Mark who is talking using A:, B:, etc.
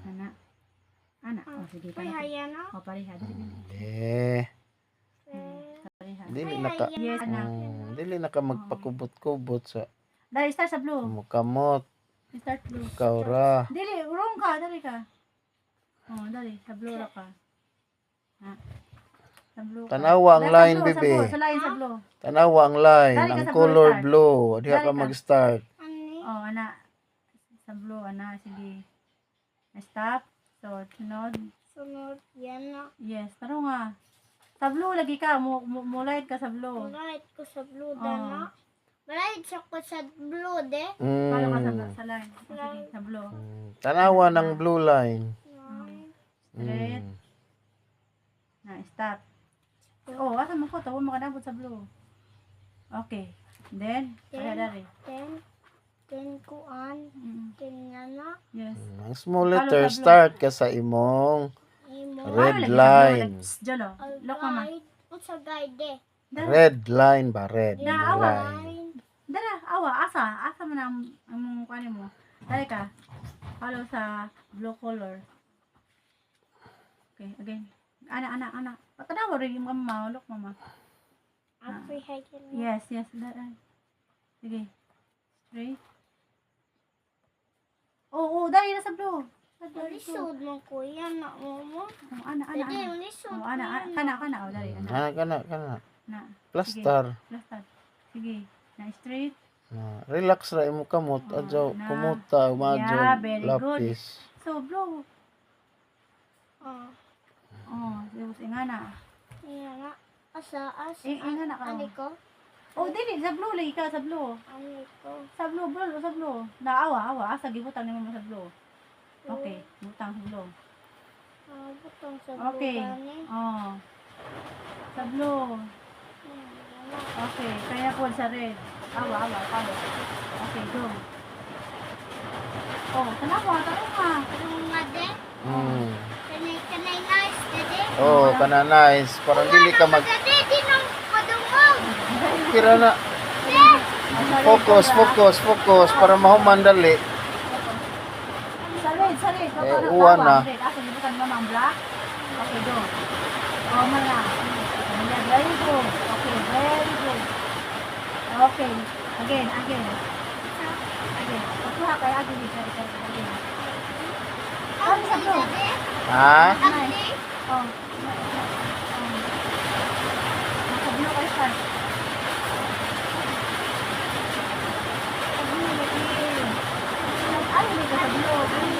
A: Ana. Ana. Oh, sige.
B: Pareha na.
A: Oh, pareha.
C: Hindi.
A: Pareha.
C: Dili na ka.
A: Yes, ana.
C: Dili na ka magpakubot-kubot sa
A: Dali, start sa blue.
C: kamot.
A: Start blue.
C: Ikaw ra.
A: Dili, wrong ka. Dali ka. Oh, dali. Sa blue ra ka. Ha? Sa blue ka.
C: Tanawa ang
A: Dali, sa
C: line,
A: blue,
C: bebe.
A: Sa line, sa blue.
C: Tanawa ang line.
A: Dali ka
C: Ang
A: sa blue,
C: color
A: start.
C: blue. Diha
A: Dali
C: ka
A: ka.
C: mag-start.
B: Ani.
A: Oh, ana. Sa blue, ana. Sige. Stop. So, sunod.
B: Sunod. Yan na.
A: Yes, taro nga. Sa blue lagi ka. Mulight ka sa blue.
B: Malahit ko sa blue
A: Oh.
B: na. Malahit siya ko sa blue de.
A: Palo ka
C: Mm.
A: sa line. O, sige, sa blue.
C: Tanawa ng blue line.
A: Straight.
C: Mm.
A: Na, stop. Oh, asa mo ko? Tawa mo ka nabot sa blue. Okay. Then, dari.
B: Ten kuan. Ten nga na.
A: Yes.
C: Ang small
A: Palo
C: letter,
A: sa blue.
C: start ka sa imong
B: Imo.
C: red
A: Palo lagi sa blue,
C: line.
A: like, Jolo. Look mama.
B: Guide. Unsa guide?
A: Dara.
C: Red line ba? Red
A: Naawa.
C: line.
A: Dara, awa. Asa? Asa mo na ang mong kanin mo? Dari ka. Palo sa blue color. Okay, again. Ana. Patanawa rin yung mama. Look mama.
B: Apre hayan.
A: Yes. Dara. Sige. Straight. Oo, dahil na sa blue.
B: Lisod mo kuya na mo.
A: Oh, ana.
B: Dede, lisod.
A: Oh, ana. Kana. Oh, dali. Ana.
C: Kana.
A: Na.
C: Plaster.
A: Plaster. Sige. Na straight.
C: Relax ra imo kamot. Adyo
A: na.
C: kumuta,
A: Yeah,
C: umadyo,
A: very good.
C: lapis.
A: So, blue.
B: Ah.
A: Oh, tapos ingana.
B: Yan na. Asa.
A: Ingana ka.
B: Ani ko.
A: Oh, dili. Sa blue lagi ka. Sa blue.
B: Ani ko.
A: Sa blue, bro. Sa blue. Naawa. Asa, gibutan ni mo sa blue. Okay. Butang sa blue.
B: Butang sa
A: Okay.
B: blue gani.
A: Oh. Sa blue. Okay. Kaya po sa red. Awa. Palo. Okay, go. Oh, tanawa.
B: Ano nga de?
C: Mm.
B: Kanay nice dede.
C: Oh, kana nice. Parang dili ka mag
B: Dede, di nang madungog.
C: kira na. Focus para mahuman dali.
A: Sa red.
C: Uwan na.
A: Asa, gibutan mo ang black. Okay, go. Oh, mana. Very good. Okay, very good. Okay. Again. Pagkuha kayo, again. Ano sa blue?
B: Dede.
C: Ha?
B: Ani.
A: Oh. Sa blue kayo start. Sa blue lagi. Ay, hindi ka sa blue.